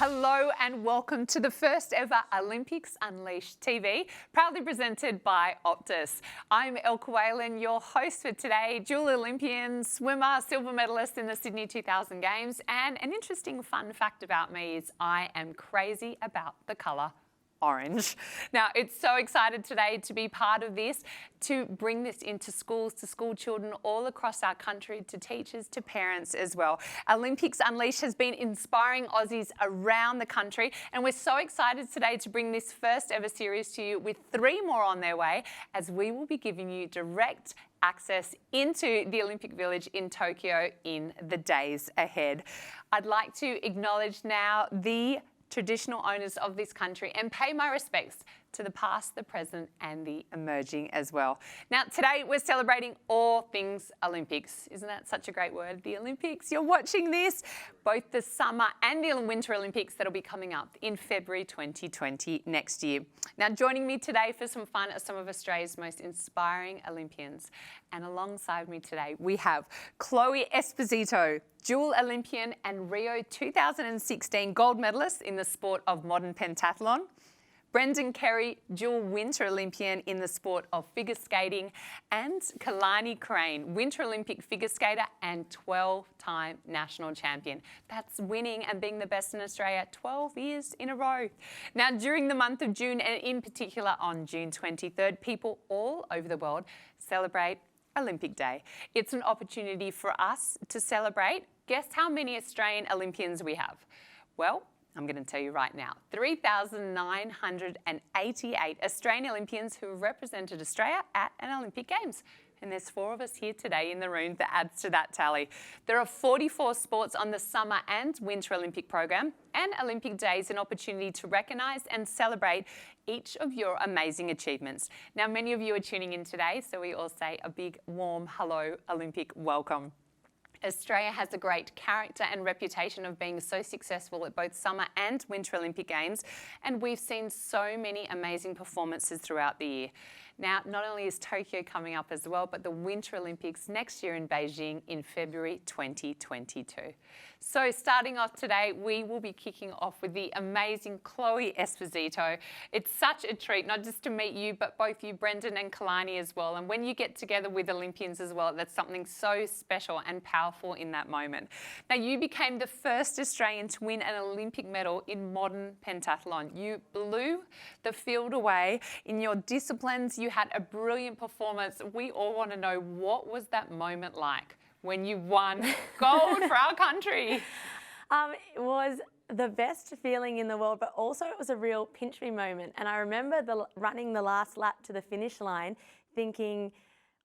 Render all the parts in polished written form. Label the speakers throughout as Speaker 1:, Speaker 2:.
Speaker 1: Hello and welcome to the first ever Olympics Unleashed TV, proudly presented by Optus. I'm Elka Whalan, your host for today, dual Olympian, swimmer, silver medalist in the Sydney 2000 Games, and an interesting fun fact about me is I am crazy about the colour orange. Now, it's so excited today to be part of this, to bring this into schools, to school children all across our country, to teachers, to parents as well. Olympics Unleashed has been inspiring Aussies around the country, and we're so excited today to bring this first ever series to you with 3 more on their way, as we will be giving you direct access into the Olympic Village in Tokyo in the days ahead. I'd like to acknowledge now the traditional owners of this country and pay my respects to the past, the present and the emerging as well. Now today we're celebrating all things Olympics. Isn't that such a great word, the Olympics? You're watching this, both the summer and the Winter Olympics that'll be coming up in February 2020 next year. Now joining me today for some fun are some of Australia's most inspiring Olympians. And alongside me today we have Chloe Esposito, dual Olympian and Rio 2016 gold medalist in the sport of modern pentathlon. Kerry, dual Winter Olympian in the sport of figure skating, and Kalani Craine, Winter Olympic figure skater and 12-time national champion. That's winning and being the best in Australia 12 years in a row. Now, during the month of June, and in particular on June 23rd, people all over the world celebrate Olympic Day. It's an opportunity for us to celebrate. Guess how many Australian Olympians we have? Well, I'm going to tell you right now, 3,988 Australian Olympians who have represented Australia at an Olympic Games. And there's 4 of us here today in the room that adds to that tally. There are 44 sports on the Summer and Winter Olympic program, and Olympic Day is an opportunity to recognise and celebrate each of your amazing achievements. Now, many of you are tuning in today, so we all say a big, warm hello, Olympic welcome. Australia has a great character and reputation of being so successful at both Summer and Winter Olympic Games, and we've seen so many amazing performances throughout the year. Now, not only is Tokyo coming up as well, but the Winter Olympics next year in Beijing in February 2022. So starting off today, we will be kicking off with the amazing Chloe Esposito. It's such a treat, not just to meet you, but both you, Brendan and Kalani as well. And when you get together with Olympians as well, that's something so special and powerful in that moment. Now, you became the first Australian to win an Olympic medal in modern pentathlon. You blew the field away in your disciplines. You had a brilliant performance. We all want to know, what was that moment like when you won gold for our country?
Speaker 2: It was the best feeling in the world, but also it was a real pinch me moment. And I remember running the last lap to the finish line thinking,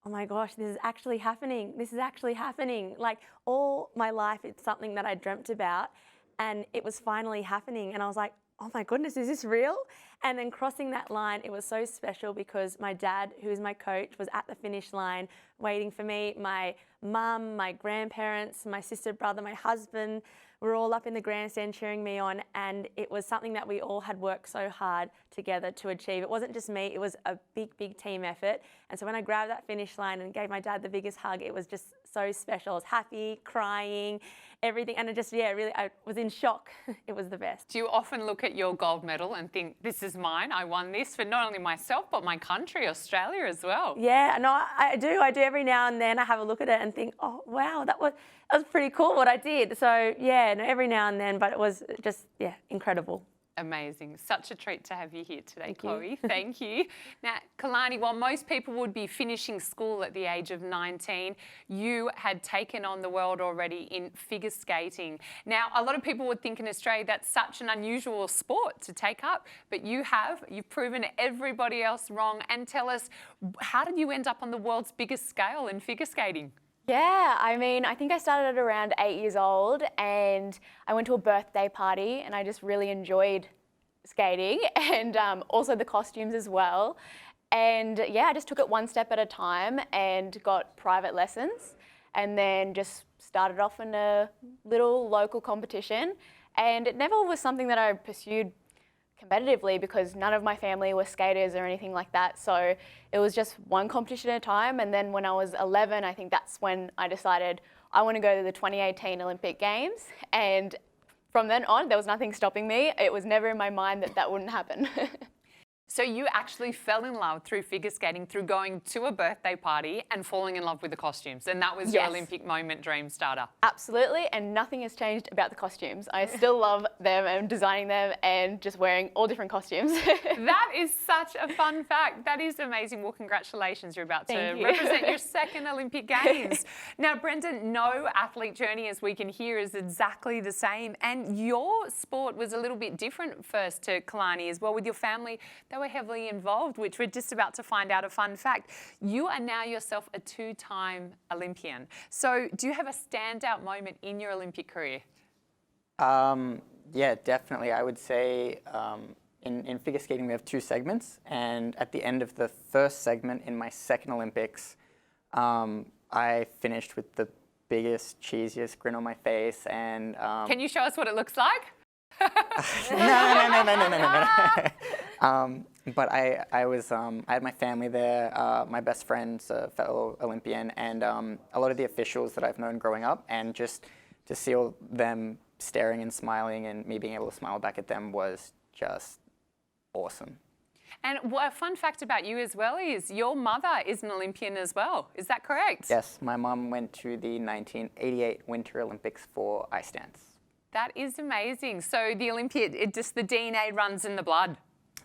Speaker 2: oh my gosh, this is actually happening. This is actually happening. Like, all my life, it's something that I dreamt about, and it was finally happening. And I was like, oh my goodness, is this real? And then crossing that line, it was so special because my dad, who is my coach, was at the finish line waiting for me. My mum, my grandparents, my sister, brother, my husband were all up in the grandstand cheering me on, and it was something that we all had worked so hard together to achieve. It wasn't just me, it was a big, big team effort. And so when I grabbed that finish line and gave my dad the biggest hug, it was just so special. I was happy, crying, everything, and it just, yeah, really, I was in shock. It was the best.
Speaker 1: Do you often look at your gold medal and think, this is mine, I won this for not only myself, but my country, Australia as well?
Speaker 2: Yeah, no, I do every now and then. I have a look at it and think, oh, wow, that was pretty cool what I did. So yeah, no, every now and then, but it was just, yeah, incredible.
Speaker 1: Amazing. Such a treat to have you here today, Chloe. Thank you. Now, Kalani, while most people would be finishing school at the age of 19, you had taken on the world already in figure skating. Now, a lot of people would think in Australia that's such an unusual sport to take up, but you've proven everybody else wrong. And tell us, how did you end up on the world's biggest scale in figure skating?
Speaker 3: Yeah, I mean, I think I started at around 8 years old, and I went to a birthday party and I just really enjoyed skating and also the costumes as well. And yeah, I just took it one step at a time and got private lessons, and then just started off in a little local competition. And it never was something that I pursued competitively because none of my family were skaters or anything like that. So it was just one competition at a time. And then when I was 11, I think that's when I decided I want to go to the 2018 Olympic Games. And from then on, there was nothing stopping me. It was never in my mind that that wouldn't happen.
Speaker 1: So you actually fell in love through figure skating, through going to a birthday party and falling in love with the costumes. And that was your
Speaker 3: Yes.
Speaker 1: Olympic moment dream starter.
Speaker 3: Absolutely, and nothing has changed about the costumes. I still love them and designing them and just wearing all different costumes.
Speaker 1: That is such a fun fact. That is amazing. Well, congratulations. You're about to
Speaker 3: Thank you.
Speaker 1: represent your second Olympic Games. Now, Brendan, no athlete journey, as we can hear, is exactly the same. And your sport was a little bit different first to Kalani as well. With your family, they were heavily involved, which we're just about to find out a fun fact. You are now yourself a two-time Olympian. So do you have a standout moment in your Olympic career?
Speaker 4: Yeah, definitely. I would say in figure skating we have two segments, and at the end of the first segment in my second Olympics, I finished with the biggest, cheesiest grin on my face. And
Speaker 1: Can you show us what it looks like?
Speaker 4: no. But I had my family there, my best friend's a fellow Olympian, and a lot of the officials that I've known growing up, and just to see all them staring and smiling and me being able to smile back at them was just awesome.
Speaker 1: And a fun fact about you as well is your mother is an Olympian as well. Is that correct?
Speaker 4: Yes, my mom went to the 1988 Winter Olympics for ice dance.
Speaker 1: That is amazing. So the the DNA runs in the blood.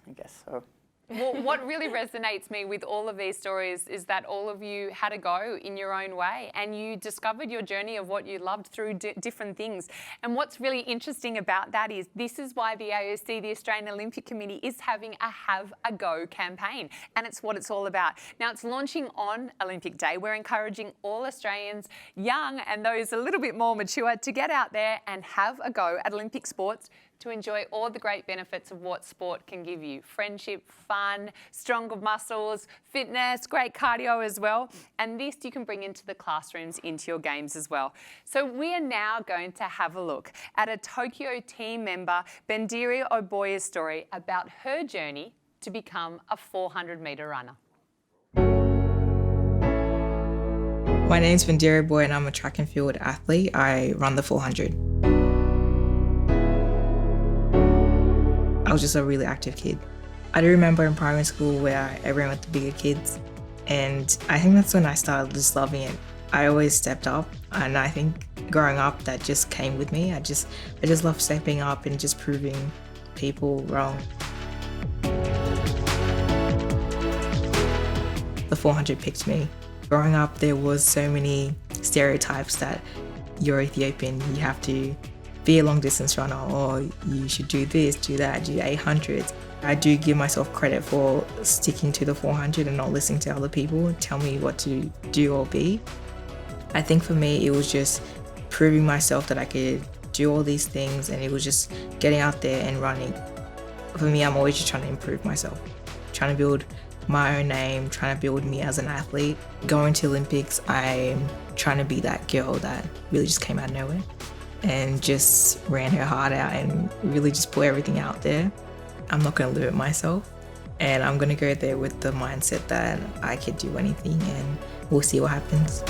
Speaker 4: I guess so.
Speaker 1: Well, what really resonates me with all of these stories is that all of you had a go in your own way and you discovered your journey of what you loved through different things. And what's really interesting about that is this is why the AOC, the Australian Olympic Committee, is having a Have a Go campaign. And it's what it's all about. Now, it's launching on Olympic Day. We're encouraging all Australians, young and those a little bit more mature, to get out there and have a go at Olympic sports to enjoy all the great benefits of what sport can give you. Friendship, fun, stronger muscles, fitness, great cardio as well. And this you can bring into the classrooms, into your games as well. So we are now going to have a look at a Tokyo team member, Bendiri Oboya's story about her journey to become a 400-metre runner.
Speaker 5: My name's Bendiri Oboya and I'm a track and field athlete. I run the 400. I was just a really active kid. I do remember in primary school where I ran with the bigger kids, and I think that's when I started just loving it. I always stepped up, and I think growing up that just came with me. I just love stepping up and just proving people wrong. The 400 picked me. Growing up, there was so many stereotypes that you're Ethiopian, you have to be a long distance runner, or you should do this, do that, do 800s. I do give myself credit for sticking to the 400 and not listening to other people tell me what to do or be. I think for me, it was just proving myself that I could do all these things, and it was just getting out there and running. For me, I'm always just trying to improve myself, trying to build my own name, trying to build me as an athlete. Going to Olympics, I'm trying to be that girl that really just came out of nowhere and just ran her heart out and really just put everything out there. I'm not going to limit myself, and I'm going to go there with the mindset that I could do anything, and we'll see what happens.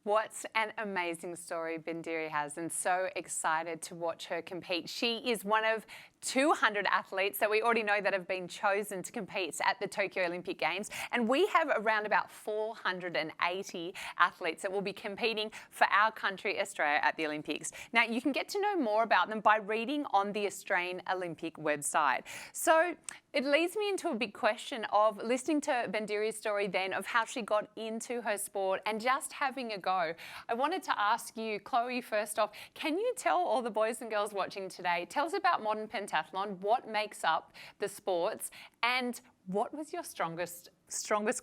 Speaker 1: What an amazing story Bendiri has, and so excited to watch her compete. She is one of 200 athletes that we already know that have been chosen to compete at the Tokyo Olympic Games, and we have around about 480 athletes that will be competing for our country, Australia, at the Olympics. Now, you can get to know more about them by reading on the Australian Olympic website. So it leads me into a big question of listening to Bendiri's story then of how she got into her sport and just having a go. I wanted to ask you, Chloe, first off, can you tell all the boys and girls watching today, tell us about modern pentathlon, what makes up the sports, and what was your strongest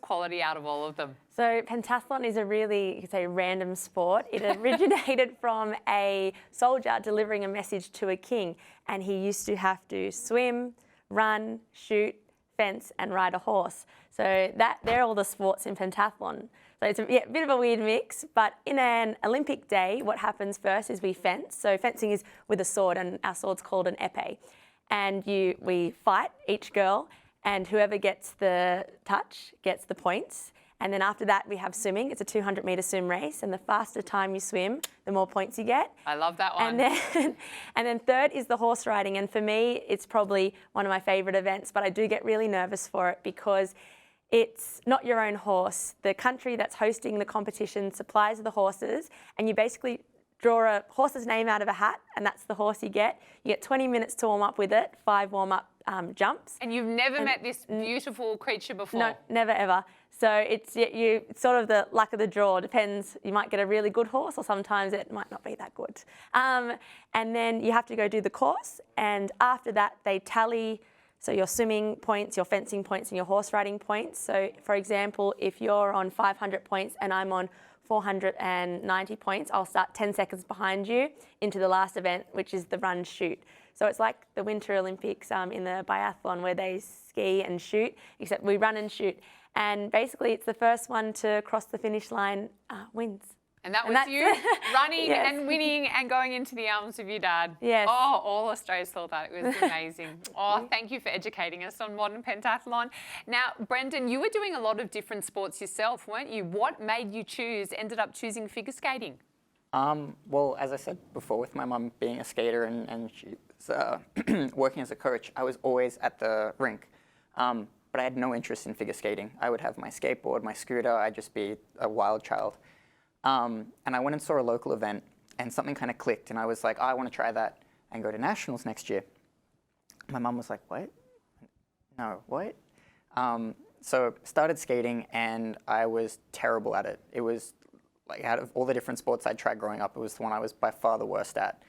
Speaker 1: quality out of all of them?
Speaker 2: So pentathlon is a really, you could say, random sport. It originated from a soldier delivering a message to a king, and he used to have to swim, run, shoot, fence, and ride a horse. So they're all the sports in pentathlon. So it's a bit of a weird mix, but in an Olympic day, what happens first is we fence. So fencing is with a sword, and our sword's called an épée. And we fight, each girl, and whoever gets the touch gets the points. And then after that, we have swimming. It's a 200-metre swim race, and the faster time you swim, the more points you get.
Speaker 1: I love that one.
Speaker 2: And then third is the horse riding. And for me, it's probably one of my favourite events, but I do get really nervous for it because it's not your own horse. The country that's hosting the competition supplies the horses, and you basically draw a horse's name out of a hat, and that's the horse you get. You get 20 minutes to warm up with it, 5 warm-up jumps.
Speaker 1: And you've never met this beautiful creature before?
Speaker 2: No, never it's it's sort of the luck of the draw. Depends. You might get a really good horse, or sometimes it might not be that good. And then you have to go do the course, and after that they tally. So your swimming points, your fencing points, and your horse riding points. So for example, if you're on 500 points and I'm on 490 points, I'll start 10 seconds behind you into the last event, which is the run shoot. So it's like the Winter Olympics in the biathlon where they ski and shoot, except we run and shoot. And basically it's the first one to cross the finish line wins.
Speaker 1: And that was you running and winning and going into the arms of your dad.
Speaker 2: Yes.
Speaker 1: Oh, all Australia saw that. It was amazing. Oh, thank you for educating us on modern pentathlon. Now, Brendan, you were doing a lot of different sports yourself, weren't you? What made you ended up choosing figure skating?
Speaker 4: Well, as I said before, with my mum being a skater and she's working as a coach, I was always at the rink. But I had no interest in figure skating. I would have my skateboard, my scooter, I'd just be a wild child. And I went and saw a local event, and something kind of clicked, and I was like, oh, I want to try that and go to nationals next year. My mum was like, what? No, what? So started skating, and I was terrible at it. It was like, out of all the different sports I'd tried growing up, it was the one I was by far the worst at.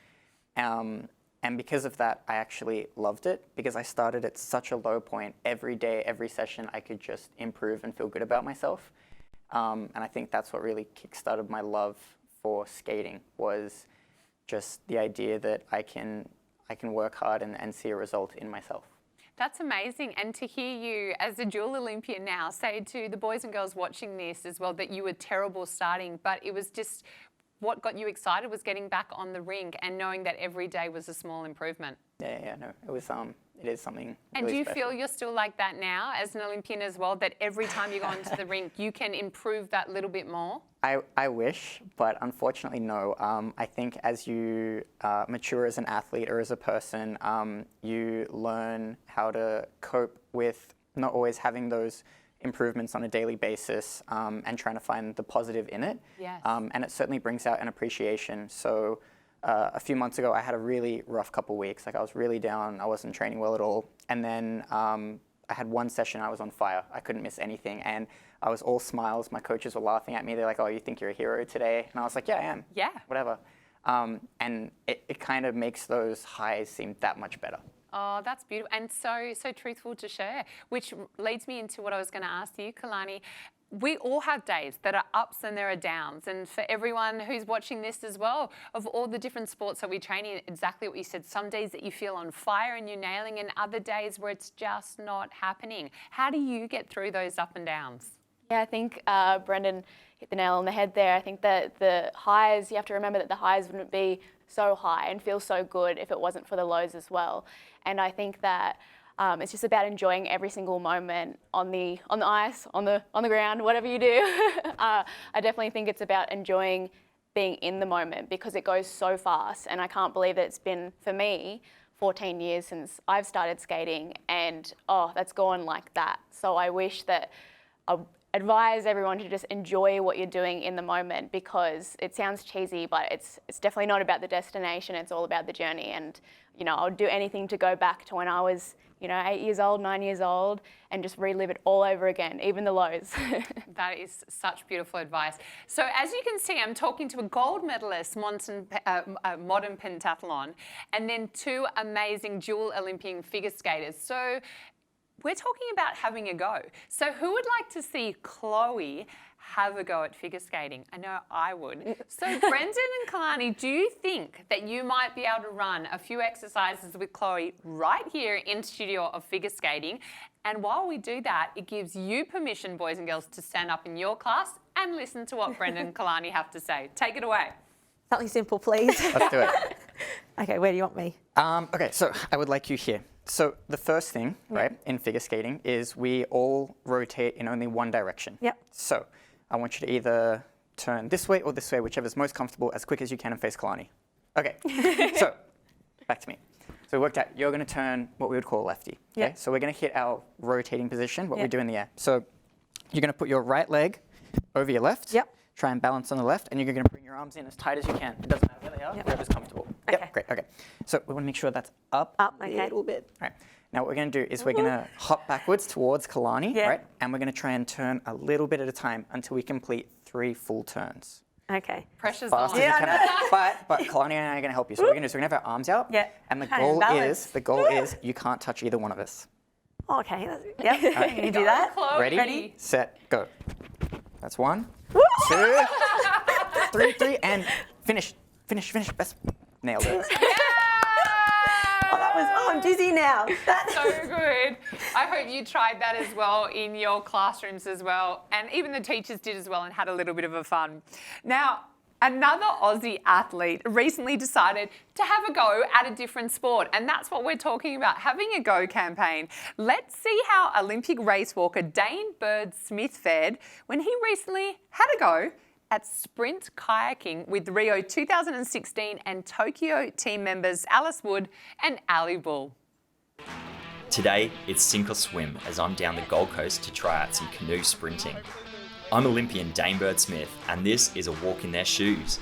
Speaker 4: And because of that, I actually loved it, because I started at such a low point. Every day, every session, I could just improve and feel good about myself. And I think that's what really kickstarted my love for skating, was just the idea that I can work hard and see a result in myself.
Speaker 1: That's amazing. And to hear you as a dual Olympian now say to the boys and girls watching this as well that you were terrible starting, but it was just what got you excited was getting back on the rink and knowing that every day was a small improvement.
Speaker 4: Yeah, no, it was it is something
Speaker 1: And
Speaker 4: really
Speaker 1: do you
Speaker 4: special.
Speaker 1: feel you're still like that now as an Olympian as well, that every time you go onto the rink you can improve that little bit more?
Speaker 4: I wish, but unfortunately no. I think as you mature as an athlete or as a person, you learn how to cope with not always having those improvements on a daily basis, and trying to find the positive in it.
Speaker 1: Yes.
Speaker 4: And it certainly brings out an appreciation. So a few months ago, I had a really rough couple weeks. Like, I was really down. I wasn't training well at all. And then I had one session, I was on fire. I couldn't miss anything. And I was all smiles. My coaches were laughing at me. They're like, oh, you think you're a hero today? And I was like, yeah, I am.
Speaker 1: Yeah.
Speaker 4: Whatever. And it kind of makes those highs seem that much better.
Speaker 1: Oh, that's beautiful and so truthful to share, which leads me into what I was going to ask you, Kalani. We all have days that are ups and there are downs, and for everyone who's watching this as well, of all the different sports that we train in, exactly what you said, some days that you feel on fire and you're nailing, and other days where it's just not happening. How do you get through those up and downs?
Speaker 3: Yeah, I think Brendan hit the nail on the head there. I think that the highs, you have to remember that the highs wouldn't be so high and feel so good if it wasn't for the lows as well. And I think that it's just about enjoying every single moment on the ice, on the ground, whatever you do. I definitely think it's about enjoying being in the moment, because it goes so fast. And I can't believe that it's been, for me, 14 years since I've started skating, and that's gone like that. So I wish that I advise everyone to just enjoy what you're doing in the moment, because it sounds cheesy, but it's definitely not about the destination. It's all about the journey. And I would do anything to go back to when I was 8 years old, 9 years old, and just relive it all over again, even the lows.
Speaker 1: That is such beautiful advice. So as you can see, I'm talking to a gold medalist, modern pentathlon, and then two amazing dual Olympian figure skaters. So we're talking about having a go. So who would like to see Chloe have a go at figure skating? I know I would. So Brendan and Kalani, do you think that you might be able to run a few exercises with Chloe right here in Studio of Figure Skating? And while we do that, it gives you permission, boys and girls, to stand up in your class and listen to what Brendan and Kalani have to say. Take it away.
Speaker 2: Something simple, please.
Speaker 4: Let's do it.
Speaker 2: Okay, where do you want me?
Speaker 4: Okay, so I would like you here. So the first thing, right, in figure skating is we all rotate in only one direction.
Speaker 2: Yep.
Speaker 4: So I want you to either turn this way or this way, whichever's most comfortable, as quick as you can, and face Kalani. Okay, so back to me. So we worked out you're going to turn what we would call a lefty. Okay?
Speaker 2: Yep.
Speaker 4: So we're going to hit our rotating position, what we
Speaker 2: Yep.
Speaker 4: do in the air. So you're going to put your right leg over your left.
Speaker 2: Yep.
Speaker 4: Try and balance on the left, and you're going to bring your arms in as tight as you can. It doesn't matter where they are,
Speaker 2: Yep.
Speaker 4: wherever's comfortable.
Speaker 2: Okay.
Speaker 4: Yep, great, okay. So we want to make sure that's up,
Speaker 2: Up,
Speaker 4: a
Speaker 2: okay.
Speaker 4: little bit. All right. Now what we're going to do is we're going to hop backwards towards Kalani,
Speaker 2: Yeah.
Speaker 4: right? And we're going to try and turn a little bit at a time until we complete 3 full turns.
Speaker 2: Okay.
Speaker 1: Pressure's
Speaker 4: Fast
Speaker 1: on.
Speaker 4: as you can. But Kalani and I are going to help you. So what we're going to do is we're going to have our arms out.
Speaker 2: Yeah.
Speaker 4: And the
Speaker 2: Try and
Speaker 4: goal
Speaker 2: balance.
Speaker 4: is you can't touch either one of us.
Speaker 2: Oh, okay. Yep. Can you do that?
Speaker 1: Chloe.
Speaker 4: Ready, set, go. That's 1, 2, 3, and finish. Best. Nailed it.
Speaker 2: I'm dizzy now.
Speaker 1: So good. I hope you tried that as well in your classrooms as well. And even the teachers did as well and had a little bit of a fun. Now, another Aussie athlete recently decided to have a go at a different sport. And that's what we're talking about, having a go campaign. Let's see how Olympic race walker Dane Bird-Smith fared when he recently had a go at sprint kayaking with Rio 2016 and Tokyo team members Alice Wood and Ali Bull.
Speaker 6: Today, it's sink or swim as I'm down the Gold Coast to try out some canoe sprinting. I'm Olympian Dane Bird-Smith, and this is a walk in their shoes.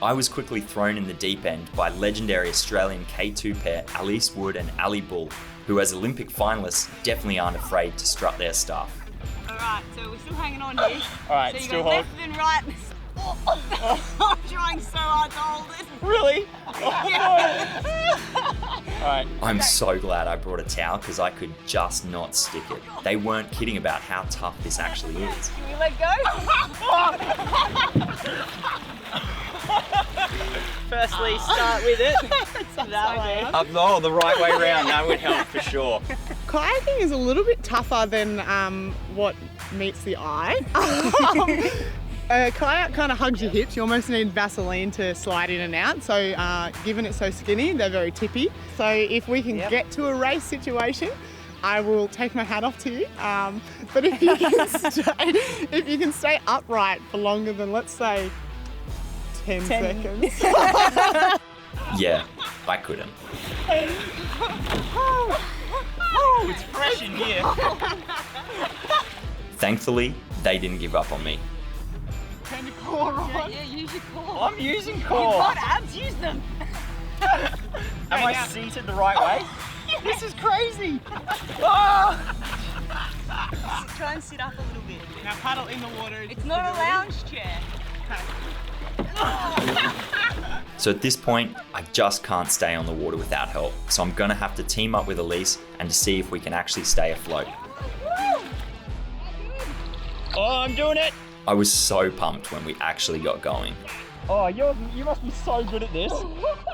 Speaker 6: I was quickly thrown in the deep end by legendary Australian K2 pair Alice Wood and Ali Bull, who as Olympic finalists definitely aren't afraid to strut their stuff.
Speaker 7: Alright, so we're still hanging on here.
Speaker 8: Alright,
Speaker 7: So you
Speaker 8: still
Speaker 7: go
Speaker 8: hold.
Speaker 7: left and right. I'm trying so hard to hold it.
Speaker 8: Really? Alright.
Speaker 6: I'm so glad I brought a towel because I could just not stick it. They weren't kidding about how tough this actually is.
Speaker 7: Can we let go?
Speaker 8: Firstly, start with it.
Speaker 7: That way.
Speaker 8: Oh, the right way round. That would help for sure.
Speaker 9: Kayaking is a little bit tougher than what meets the eye. A kayak kind of hugs your hips. You almost need Vaseline to slide in and out. So given it's so skinny, they're very tippy. So if we can get to a race situation, I will take my hat off to you. But if you can stay upright for longer than, let's say, 10 seconds.
Speaker 6: Yeah, I couldn't.
Speaker 8: Oh, it's fresh in here.
Speaker 6: Thankfully, they didn't give up on me.
Speaker 9: Turn your core on.
Speaker 7: Yeah, use your core.
Speaker 8: I'm using core.
Speaker 7: Got abs, use them.
Speaker 8: Am I seated the right way?
Speaker 9: This is crazy.
Speaker 7: Try and sit up a little bit.
Speaker 9: Now paddle in the water.
Speaker 7: It's not a lounge chair.
Speaker 6: So at this point, I just can't stay on the water without help. So I'm gonna have to team up with Elise and to see if we can actually stay afloat.
Speaker 8: Oh, I'm doing it.
Speaker 6: I was so pumped when we actually got going.
Speaker 8: Oh, you must be so good at this.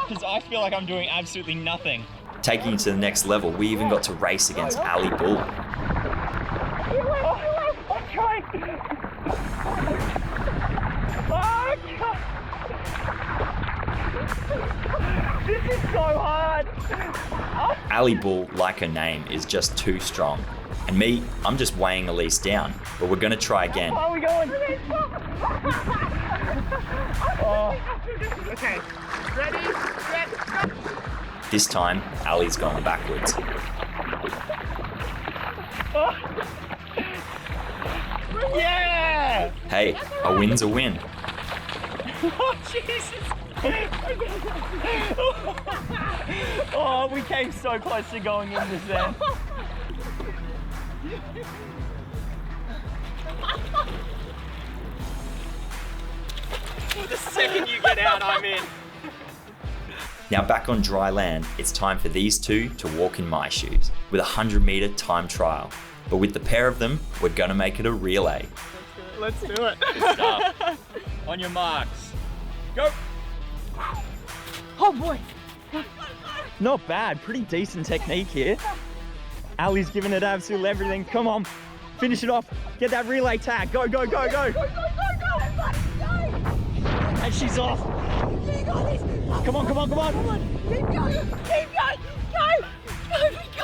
Speaker 8: Because I feel like I'm doing absolutely nothing.
Speaker 6: Taking it to the next level, we even got to race against Ali Bull.
Speaker 8: I'm trying. This is so hard.
Speaker 6: Ali Bull, like her name, is just too strong. And me, I'm just weighing Elise down, but we're gonna try again.
Speaker 8: How are we going?
Speaker 9: Okay, ready, set, go.
Speaker 6: This time, Ali's going backwards.
Speaker 8: Yeah!
Speaker 6: Hey, a win's a win.
Speaker 8: Oh, Jesus! Oh, we came so close to going in this then. The second you get out, I'm in.
Speaker 6: Now back on dry land, it's time for these two to walk in my shoes with a 100-meter time trial. But with the pair of them, we're gonna make it a relay.
Speaker 9: Let's do it.
Speaker 8: Stuff. On your marks. Go!
Speaker 9: Oh boy.
Speaker 8: Not bad, pretty decent technique here. Ali's giving it absolutely everything. Come on, finish it off. Get that relay tag. Go, go, go, go. And she's off. Come on, come on, come on.
Speaker 7: Keep going. Keep going. Go. Go.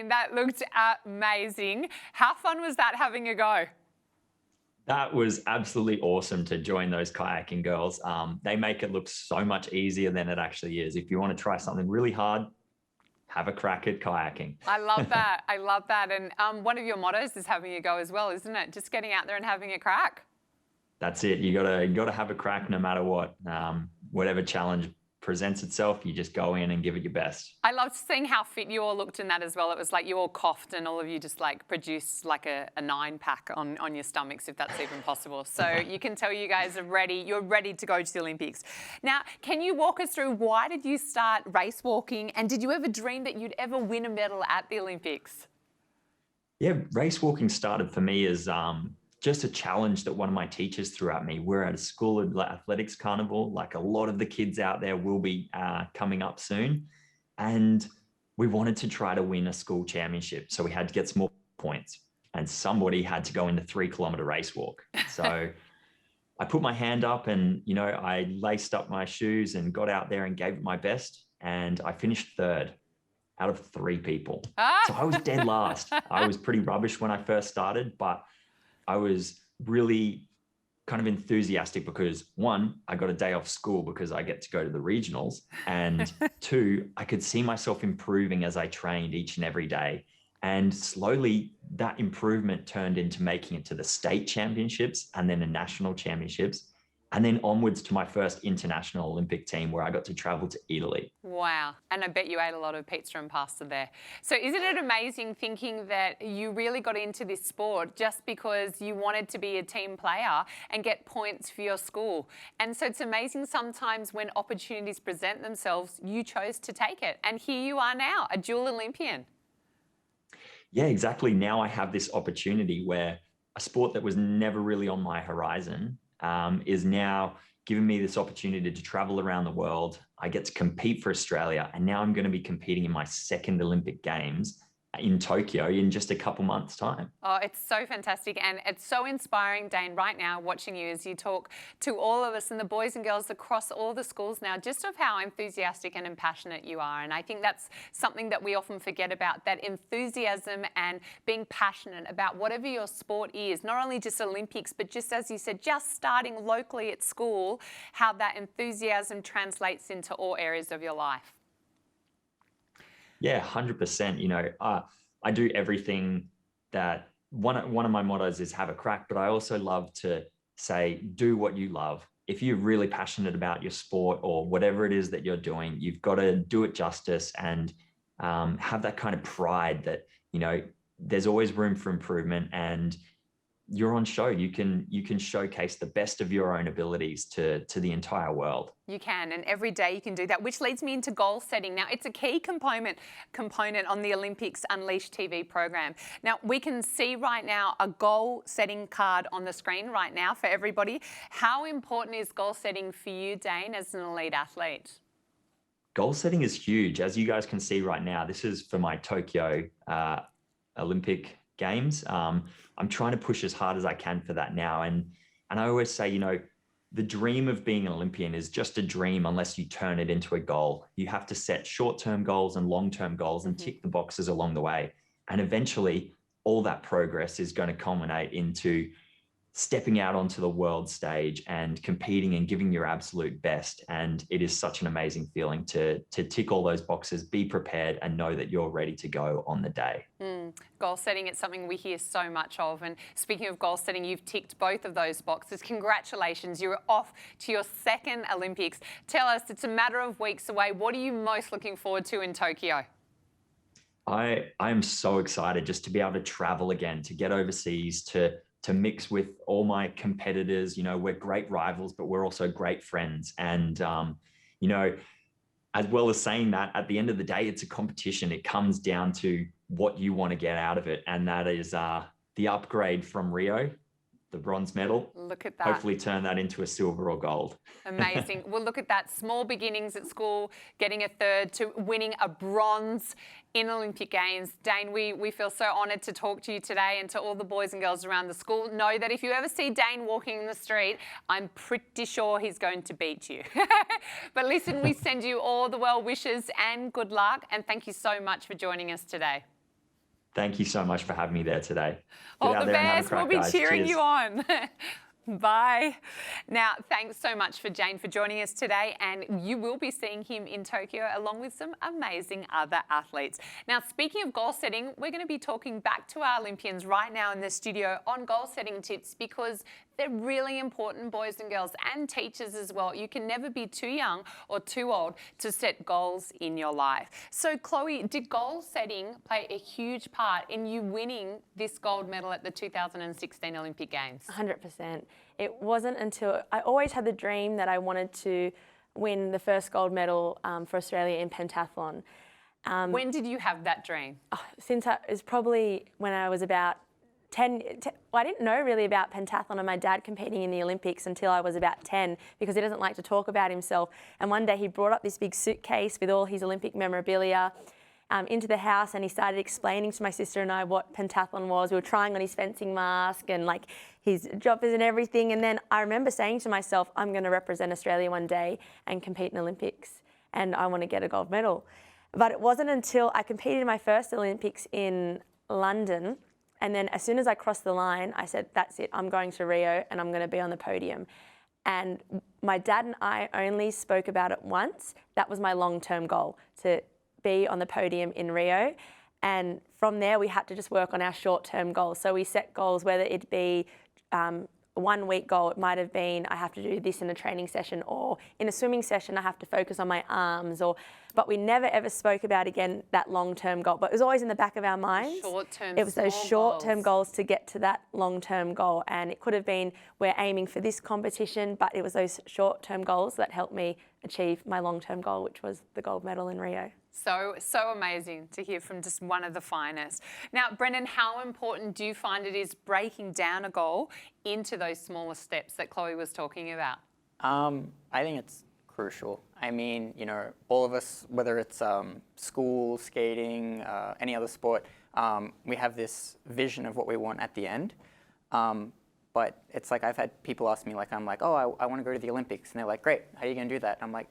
Speaker 1: Dane, that looked amazing. How fun was that having a go?
Speaker 6: That was absolutely awesome to join those kayaking girls. They make it look so much easier than it actually is. If you want to try something really hard, have a crack at kayaking.
Speaker 1: I love that. I love that. And one of your mottos is having a go as well, isn't it? Just getting out there and having a crack.
Speaker 6: That's it. You gotta have a crack no matter what. Whatever challenge presents itself, you just go in and give it your best.
Speaker 1: I loved seeing how fit you all looked in that as well. It was like you all coughed and all of you just like produced like a 9-pack on your stomachs, if that's even possible. So you can tell you guys are ready. You're ready to go to the Olympics. Now, can you walk us through why did you start race walking, and did you ever dream that you'd ever win a medal at the Olympics?
Speaker 6: Yeah, race walking started for me as just a challenge that one of my teachers threw at me. We're at a school athletics carnival, like a lot of the kids out there will be coming up soon. And we wanted to try to win a school championship. So we had to get some more points, and somebody had to go in the 3-kilometer race walk. So I put my hand up and, you know, I laced up my shoes and got out there and gave it my best. And I finished 3rd out of 3 people. So I was dead last. I was pretty rubbish when I first started, but I was really kind of enthusiastic because 1, I got a day off school because I get to go to the regionals, and 2, I could see myself improving as I trained each and every day. And slowly that improvement turned into making it to the state championships and then the national championships, and then onwards to my first international Olympic team where I got to travel to Italy.
Speaker 1: Wow. And I bet you ate a lot of pizza and pasta there. So isn't it amazing thinking that you really got into this sport just because you wanted to be a team player and get points for your school? And so it's amazing sometimes when opportunities present themselves, you chose to take it. And here you are now, a dual Olympian.
Speaker 6: Yeah, exactly. Now I have this opportunity where a sport that was never really on my horizon is now giving me this opportunity to travel around the world. I get to compete for Australia, and now I'm going to be competing in my 2nd Olympic Games in Tokyo in just a couple months' time.
Speaker 1: Oh, it's so fantastic, and it's so inspiring, Dane, right now watching you as you talk to all of us and the boys and girls across all the schools now, just of how enthusiastic and passionate you are. And I think that's something that we often forget about, that enthusiasm and being passionate about whatever your sport is, not only just Olympics, but just as you said, just starting locally at school, how that enthusiasm translates into all areas of your life.
Speaker 6: Yeah, 100%. You know, I do everything that one of my mottos is have a crack, but I also love to say, do what you love. If you're really passionate about your sport or whatever it is that you're doing, you've got to do it justice and have that kind of pride that, you know, there's always room for improvement, and you're on show. You can showcase the best of your own abilities to the entire world.
Speaker 1: You can, and every day you can do that, which leads me into goal setting. Now, it's a key component on the Olympics Unleashed TV program. Now, we can see right now a goal setting card on the screen right now for everybody. How important is goal setting for you, Dane, as an elite athlete?
Speaker 6: Goal setting is huge. As you guys can see right now, this is for my Tokyo Olympic Games. I'm trying to push as hard as I can for that now. And I always say, you know, the dream of being an Olympian is just a dream unless you turn it into a goal. You have to set short-term goals and long-term goals and tick the boxes along the way. And eventually all that progress is going to culminate into stepping out onto the world stage and competing and giving your absolute best. And it is such an amazing feeling to tick all those boxes, be prepared, and know that you're ready to go on the day.
Speaker 1: Goal setting, it's something we hear so much of. And speaking of goal setting, you've ticked both of those boxes. Congratulations, you're off to your 2nd Olympics. Tell us, it's a matter of weeks away. What are you most looking forward to in Tokyo?
Speaker 6: I'm so excited just to be able to travel again, to get overseas, to mix with all my competitors. You know, we're great rivals, but we're also great friends. And, you know, as well as saying that, at the end of the day, it's a competition. It comes down to what you want to get out of it. And that is the upgrade from Rio, the bronze medal.
Speaker 1: Look at that.
Speaker 6: Hopefully turn that into a silver or gold.
Speaker 1: Amazing. Well, look at that. Small beginnings at school, getting a 3rd to winning a bronze in Olympic Games. Dane, we feel so honoured to talk to you today, and to all the boys and girls around the school. Know that if you ever see Dane walking in the street, I'm pretty sure he's going to beat you. But listen, we send you all the well wishes and good luck, and thank you so much for joining us today.
Speaker 6: Thank you so much for having me there today. Get
Speaker 1: All
Speaker 6: out
Speaker 1: the
Speaker 6: there and have a
Speaker 1: best.
Speaker 6: crack,
Speaker 1: We'll be
Speaker 6: guys.
Speaker 1: cheering
Speaker 6: Cheers.
Speaker 1: you on. Bye. Now, thanks so much for Jane for joining us today, and you will be seeing him in Tokyo along with some amazing other athletes. Now, speaking of goal setting, we're going to be talking back to our Olympians right now in the studio on goal setting tips, because they're really important, boys and girls, and teachers as well. You can never be too young or too old to set goals in your life. So, Chloe, did goal setting play a huge part in you winning this gold medal at the 2016 Olympic Games?
Speaker 2: 100%. It wasn't until I always had the dream that I wanted to win the first gold medal for Australia in pentathlon.
Speaker 1: When did you have that dream?
Speaker 2: Since it was probably when I was about 10, well, I didn't know really about pentathlon and my dad competing in the Olympics until I was about 10, because he doesn't like to talk about himself. And one day he brought up this big suitcase with all his Olympic memorabilia into the house, and he started explaining to my sister and I what pentathlon was. We were trying on his fencing mask and like his jumpers and everything. And then I remember saying to myself, I'm going to represent Australia one day and compete in Olympics, and I want to get a gold medal. But it wasn't until I competed in my first Olympics in London, and then as soon as I crossed the line, I said, that's it, I'm going to Rio and I'm going to be on the podium. And my dad and I only spoke about it once. That was my long-term goal, to be on the podium in Rio. And from there, we had to just work on our short-term goals. So we set goals, whether it be a 1 week goal, it might have been I have to do this in a training session, or in a swimming session I have to focus on my arms, but we never ever spoke about again that long-term goal. But it was always in the back of our minds.
Speaker 1: Short-term,
Speaker 2: it was those
Speaker 1: small
Speaker 2: short-term goals to get to that long-term goal. And it could have been we're aiming for this competition, but it was those short-term goals that helped me achieve my long-term goal, which was the gold medal in Rio.
Speaker 1: So amazing to hear from just one of the finest. Now, Brendan, how important do you find it is breaking down a goal into those smaller steps that Chloe was talking about?
Speaker 4: I think it's crucial. I mean, you know, all of us, whether it's school, skating, any other sport, we have this vision of what we want at the end. But it's like I've had people ask me, like, I'm like, oh, I want to go to the Olympics. And they're like, great, how are you going to do that? And I'm like,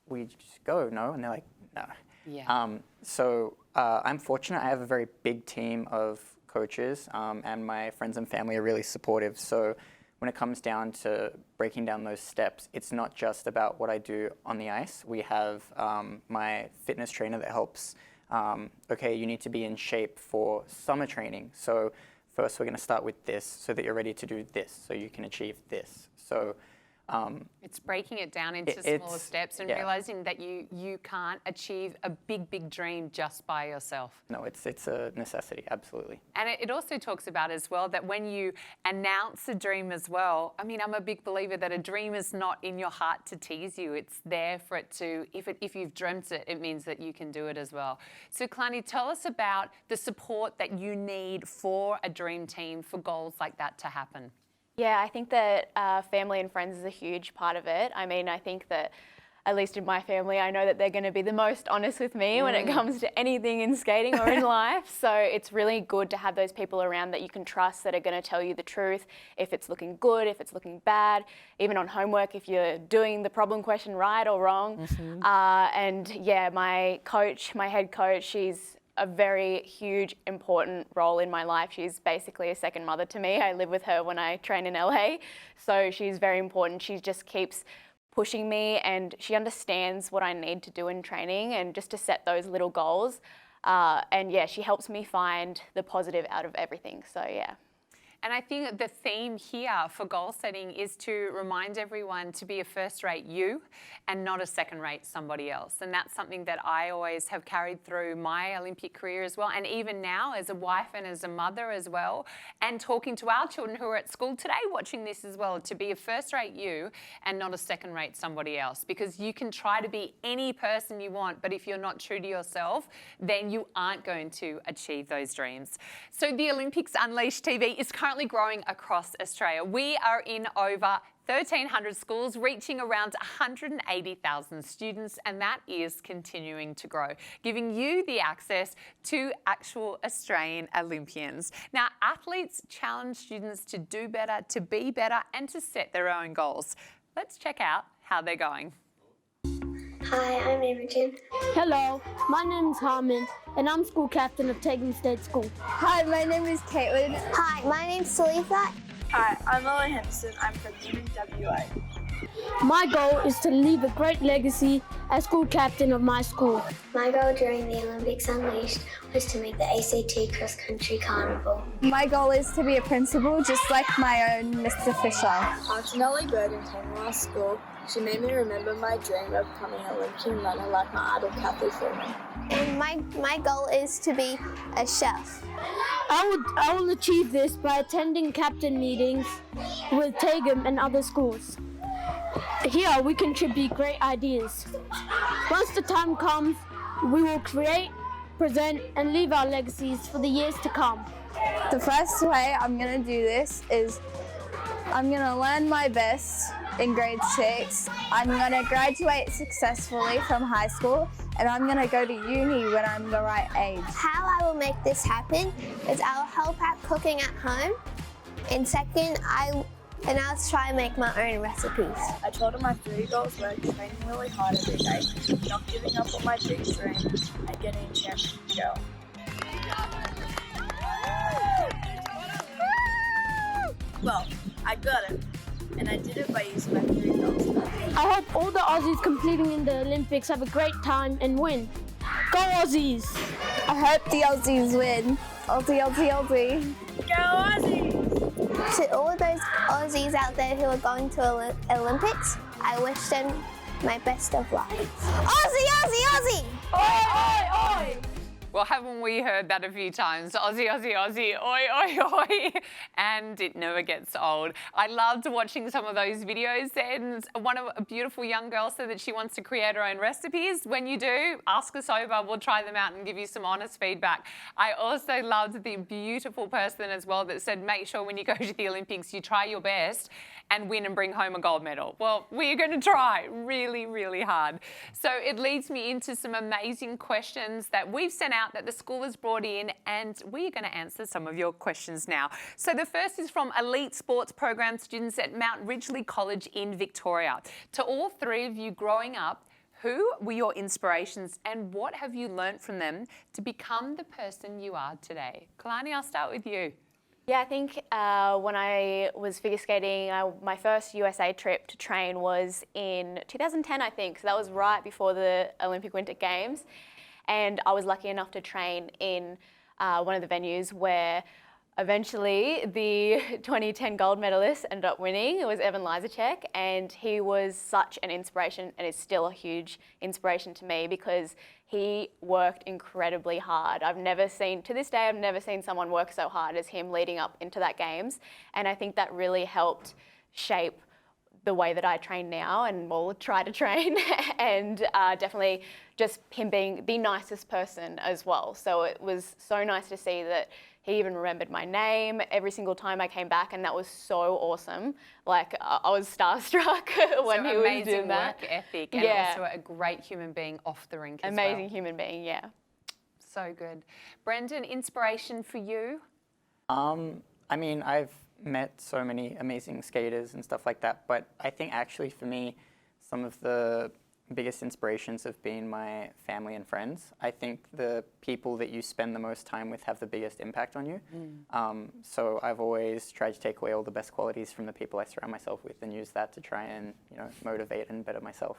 Speaker 4: we just go, no? And they're like, no.
Speaker 1: Yeah.
Speaker 4: So I'm fortunate. I have a very big team of coaches, and my friends and family are really supportive. So when it comes down to breaking down those steps, it's not just about what I do on the ice. We have my fitness trainer that helps, okay, you need to be in shape for summer training. So first we're going to start with this so that you're ready to do this, so you can achieve this. So
Speaker 1: it's breaking it down into smaller steps and realizing that you can't achieve a big dream just by yourself.
Speaker 4: No, it's a necessity, absolutely.
Speaker 1: And it also talks about as well that when you announce a dream as well, I mean, I'm a big believer that a dream is not in your heart to tease you. It's there for it to, if you've dreamt it, it means that you can do it as well. So Kalani, tell us about the support that you need for a dream team for goals like that to happen.
Speaker 3: Yeah, I think that family and friends is a huge part of it. I mean, I think that, at least in my family, I know that they're going to be the most honest with me when it comes to anything in skating or in life. So it's really good to have those people around that you can trust, that are going to tell you the truth, if it's looking good, if it's looking bad, even on homework, if you're doing the problem question right or wrong. And yeah, my head coach, she's a very huge, important role in my life. She's basically a second mother to me. I live with her when I train in LA, so she's very important. She just keeps pushing me, and she understands what I need to do in training and just to set those little goals. And yeah, she helps me find the positive out of everything, so yeah.
Speaker 1: And I think the theme here for goal setting is to remind everyone to be a first-rate you and not a second-rate somebody else. And that's something that I always have carried through my Olympic career as well, and even now as a wife and as a mother as well, and talking to our children who are at school today watching this as well, to be a first-rate you and not a second-rate somebody else. Because you can try to be any person you want, but if you're not true to yourself, then you aren't going to achieve those dreams. So the Olympics Unleashed TV is currently growing across Australia. We are in over 1,300 schools, reaching around 180,000 students, and that is continuing to grow, giving you the access to actual Australian Olympians. Now, athletes challenge students to do better, to be better, and to set their own goals. Let's check out how they're going.
Speaker 10: Hi, I'm Imogen.
Speaker 11: Hello, my name is Harmon, and I'm school captain of Kayaking State School.
Speaker 12: Hi, my name is Caitlin.
Speaker 10: Hi, my name's Salitha.
Speaker 12: Hi, I'm Owen Henderson. I'm from Newman, WA.
Speaker 11: My goal is to leave a great legacy as school captain of my school.
Speaker 10: My goal during the Olympics Unleashed was to make the ACT Cross Country Carnival.
Speaker 12: My goal is to be a principal, just like my own Mr. Fisher.
Speaker 13: After Nolly Bird in Tamworth School, she made me remember my dream of becoming an Olympian runner like my idol Kathy Freeman.
Speaker 10: And my goal is to be a chef.
Speaker 11: I will achieve this by attending captain meetings with Tagum and other schools. Here we contribute great ideas. Once the time comes, we will create, present and leave our legacies for the years to come.
Speaker 12: The first way I'm going to do this is I'm going to learn my best in grade 6. I'm going to graduate successfully from high school, and I'm going to go to uni when I'm the right age.
Speaker 10: How I will make this happen is I'll help out cooking at home. And second, I'll try and make my own recipes.
Speaker 13: I told her my 3 goals were training really hard every day, not giving up on my big dream, and getting a championship girl. Well, I got it, and I did it by using my 3 goals.
Speaker 11: I hope all the Aussies competing in the Olympics have a great time and win. Go Aussies!
Speaker 12: I hope the Aussies win. Aussie, Aussie, Aussie.
Speaker 13: Go Aussies!
Speaker 10: To all of those Aussies out there who are going to Olympics, I wish them my best of luck. Aussie, Aussie, Aussie!
Speaker 1: Oi, oi, oi! Well, haven't we heard that a few times? Aussie, Aussie, Aussie, oi, oi, oi. And it never gets old. I loved watching some of those videos. And a beautiful young girl said that she wants to create her own recipes. When you do, ask us over. We'll try them out and give you some honest feedback. I also loved the beautiful person as well that said, make sure when you go to the Olympics, you try your best and win and bring home a gold medal. Well, we're going to try really, really hard. So it leads me into some amazing questions that we've sent out that the school has brought in, and we're going to answer some of your questions now. So the first is from elite sports program students at Mount Ridgely College in Victoria. To all 3 of you growing up, who were your inspirations and what have you learnt from them to become the person you are today? Kalani, I'll start with you.
Speaker 3: Yeah, I think when I was figure skating, my first USA trip to train was in 2010, I think. So that was right before the Olympic Winter Games. And I was lucky enough to train in one of the venues where eventually the 2010 gold medalist ended up winning. It was Evan Lysacek, and he was such an inspiration and is still a huge inspiration to me because he worked incredibly hard. To this day, I've never seen someone work so hard as him leading up into that games. And I think that really helped shape the way that I train now and will try to train and definitely just him being the nicest person as well. So it was so nice to see that he even remembered my name every single time I came back, and that was so awesome. Like I was starstruck when he was doing that.
Speaker 1: Amazing work ethic and also a great human being off the rink as well.
Speaker 3: Amazing human being, yeah.
Speaker 1: So good. Brendan, inspiration for you?
Speaker 4: I mean, I've met so many amazing skaters and stuff like that, but I think actually for me, some of the biggest inspirations have been my family and friends. I think the people that you spend the most time with have the biggest impact on you. So I've always tried to take away all the best qualities from the people I surround myself with and use that to try and, motivate and better myself.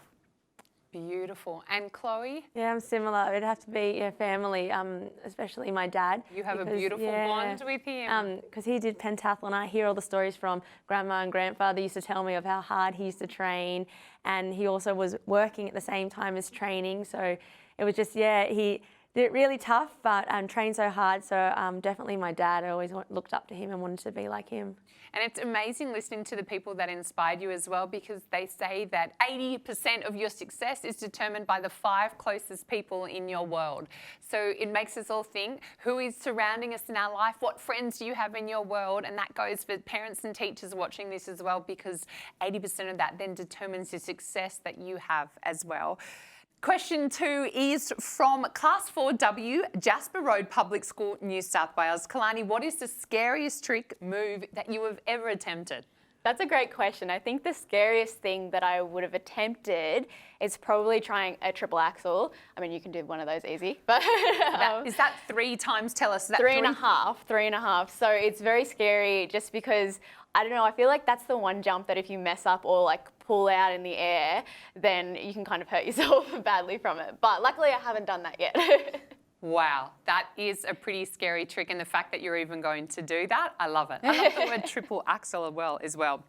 Speaker 1: Beautiful. And Chloe?
Speaker 2: Yeah, I'm similar. It'd have to be family, especially my dad.
Speaker 1: You have a beautiful bond with him.
Speaker 2: Because he did pentathlon. I hear all the stories from grandma and grandfather used to tell me of how hard he used to train, and he also was working at the same time as training. So it was just, he did it really tough, but trained so hard. So definitely my dad. I always looked up to him and wanted to be like him.
Speaker 1: And it's amazing listening to the people that inspired you as well, because they say that 80% of your success is determined by the 5 closest people in your world. So it makes us all think, who is surrounding us in our life? What friends do you have in your world? And that goes for parents and teachers watching this as well, because 80% of that then determines the success that you have as well. Question 2 is from Class 4W, Jasper Road Public School, New South Wales. Kalani, what is the scariest trick move that you have ever attempted?
Speaker 3: That's a great question. I think the scariest thing that I would have attempted is probably trying a triple axel. I mean, you can do one of those easy, but
Speaker 1: Is that 3 times? Tell us. Is that
Speaker 3: three and a half. So it's very scary just because, I don't know, I feel like that's the one jump that if you mess up or like pull out in the air, then you can kind of hurt yourself badly from it. But luckily I haven't done that yet.
Speaker 1: Wow, that is a pretty scary trick, and the fact that you're even going to do that, I love it. I love the word triple axel as well.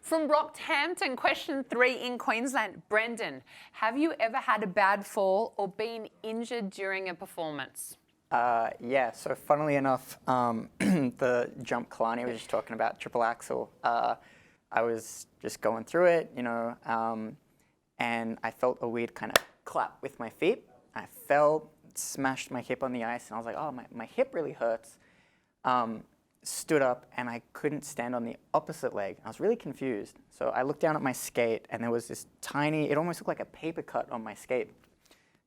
Speaker 1: From Rockhampton, question 3 in Queensland. Brendan, have you ever had a bad fall or been injured during a performance?
Speaker 4: Yeah, so funnily enough, the jump Kalani was just talking about, triple axel, I was just going through it, you know, and I felt a weird kind of clap with my feet. I fell, smashed my hip on the ice, and I was like, oh, my hip really hurts. Stood up, and I couldn't stand on the opposite leg. I was really confused. So I looked down at my skate, and there was this tiny, it almost looked like a paper cut on my skate.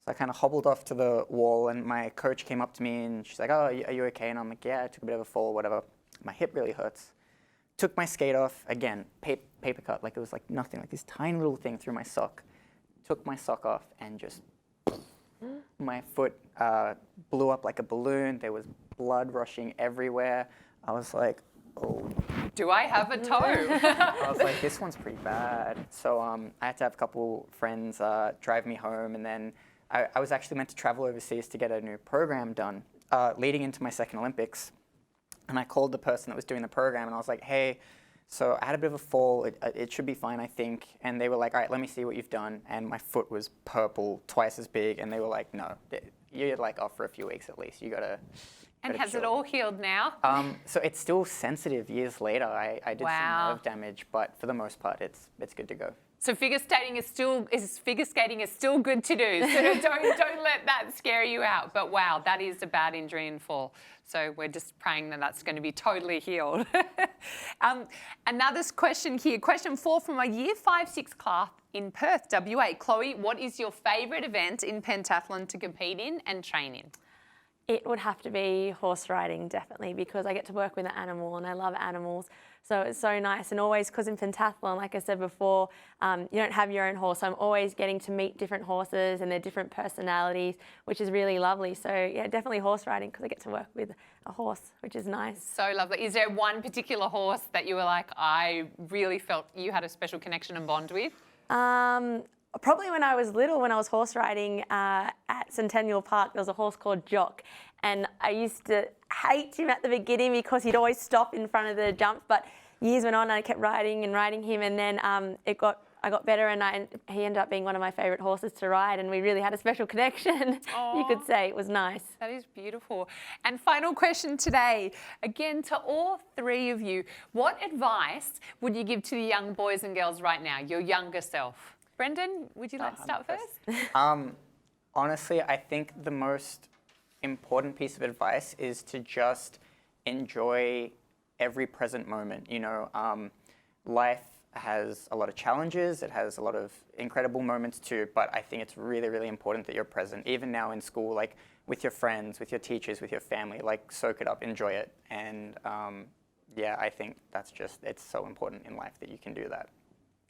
Speaker 4: So I kind of hobbled off to the wall, and my coach came up to me, and she's like, oh, are you okay? And I'm like, yeah, I took a bit of a fall, whatever. My hip really hurts. Took my skate off, again, paper cut, like it was like nothing, like this tiny little thing through my sock. Took my sock off, and just my foot blew up like a balloon. There was blood rushing everywhere. I was like, oh.
Speaker 1: Do I have a toe?
Speaker 4: I was like, this one's pretty bad. So I had to have a couple friends drive me home, and then I was actually meant to travel overseas to get a new program done leading into my second Olympics. And I called the person that was doing the program, and I was like, hey, so I had a bit of a fall. It should be fine, I think. And they were like, all right, let me see what you've done. And my foot was purple, twice as big. And they were like, no, you're like off for a few weeks at least. You gotta.
Speaker 1: And has it all healed now?
Speaker 4: So it's still sensitive years later. I did some nerve damage, but for the most part, it's good to go.
Speaker 1: So figure skating is still good to do. So don't let that scare you out. But wow, that is a bad injury and fall. So we're just praying that that's going to be totally healed. Another question here, question 4 from a Year 5-6 class in Perth, WA. Chloe, what is your favourite event in pentathlon to compete in and train in?
Speaker 2: It would have to be horse riding, definitely, because I get to work with an animal and I love animals. So it's so nice, and always, because in pentathlon, like I said before, you don't have your own horse. So I'm always getting to meet different horses and their different personalities, which is really lovely. So yeah, definitely horse riding, because I get to work with a horse, which is nice.
Speaker 1: So lovely. Is there one particular horse that you were like, I really felt you had a special connection and bond with?
Speaker 2: Probably when I was little, when I was horse riding at Centennial Park, there was a horse called Jock, and I used to hate him at the beginning because he'd always stop in front of the jumps, but years went on and I kept riding him, and then I got better, and he ended up being one of my favourite horses to ride, and we really had a special connection. You could say. It was nice.
Speaker 1: That is beautiful. And final question today, again to all 3 of you, what advice would you give to the young boys and girls right now, your younger self? Brendan, would you like to start first?
Speaker 4: Honestly, I think the most important piece of advice is to just enjoy every present moment. You know, life has a lot of challenges. It has a lot of incredible moments too, but I think it's really, really important that you're present. Even now in school, like with your friends, with your teachers, with your family, like soak it up, enjoy it. And yeah, I think that's it's so important in life that you can do that.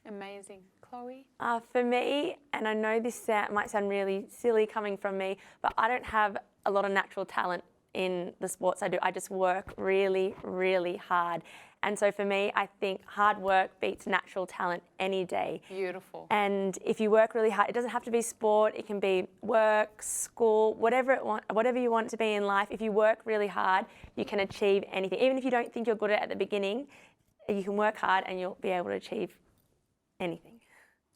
Speaker 1: Amazing. Chloe?
Speaker 2: For me, and I know this might sound really silly coming from me, but I don't have a lot of natural talent in the sports I do. I just work really, really hard. And so for me, I think hard work beats natural talent any day.
Speaker 1: Beautiful.
Speaker 2: And if you work really hard, it doesn't have to be sport, it can be work, school, whatever you want to be in life. If you work really hard, you can achieve anything. Even if you don't think you're good at the beginning, you can work hard and you'll be able to achieve anything.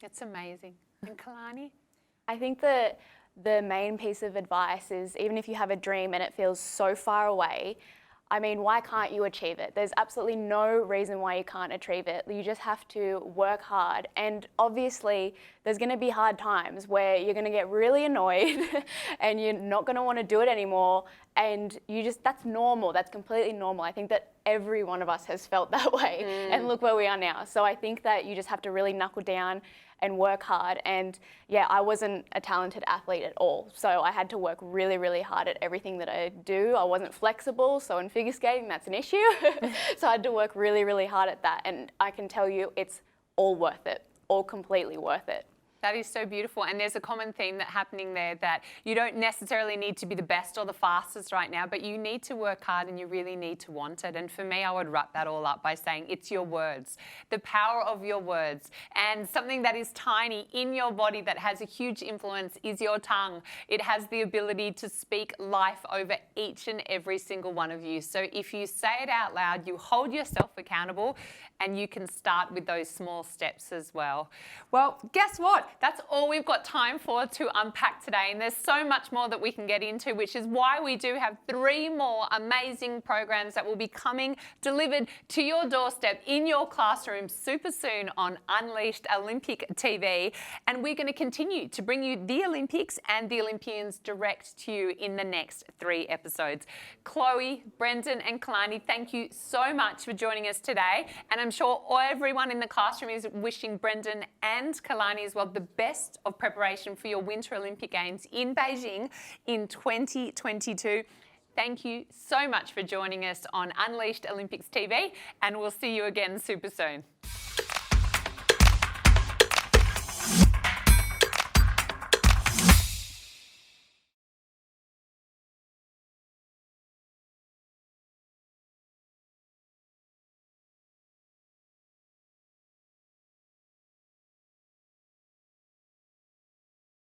Speaker 1: It's amazing. And Kalani?
Speaker 3: I think that the main piece of advice is, even if you have a dream and it feels so far away, I mean, why can't you achieve it? There's absolutely no reason why you can't achieve it. You just have to work hard. And obviously, there's going to be hard times where you're going to get really annoyed and you're not going to want to do it anymore. And that's normal. That's completely normal. I think that every one of us has felt that way. And look where we are now. So I think that you just have to really knuckle down and work hard. And yeah, I wasn't a talented athlete at all. So I had to work really, really hard at everything that I do. I wasn't flexible. So in figure skating, that's an issue. So I had to work really, really hard at that. And I can tell you it's all worth it, all completely worth it.
Speaker 1: That is so beautiful, and there's a common theme that's happening there, that you don't necessarily need to be the best or the fastest right now, but you need to work hard and you really need to want it. And for me, I would wrap that all up by saying it's your words, the power of your words. And something that is tiny in your body that has a huge influence is your tongue. It has the ability to speak life over each and every single one of you. So if you say it out loud, you hold yourself accountable, and you can start with those small steps as well. Well, guess what? That's all we've got time for to unpack today. And there's so much more that we can get into, which is why we do have 3 more amazing programs that will be coming delivered to your doorstep in your classroom super soon on Unleashed Olympic TV. And we're going to continue to bring you the Olympics and the Olympians direct to you in the next 3 episodes. Chloe, Brendan and Kalani, thank you so much for joining us today. And I'm sure everyone in the classroom is wishing Brendan and Kalani as well the best of preparation for your Winter Olympic Games in Beijing in 2022. Thank you so much for joining us on Unleashed Olympics TV, and we'll see you again super soon.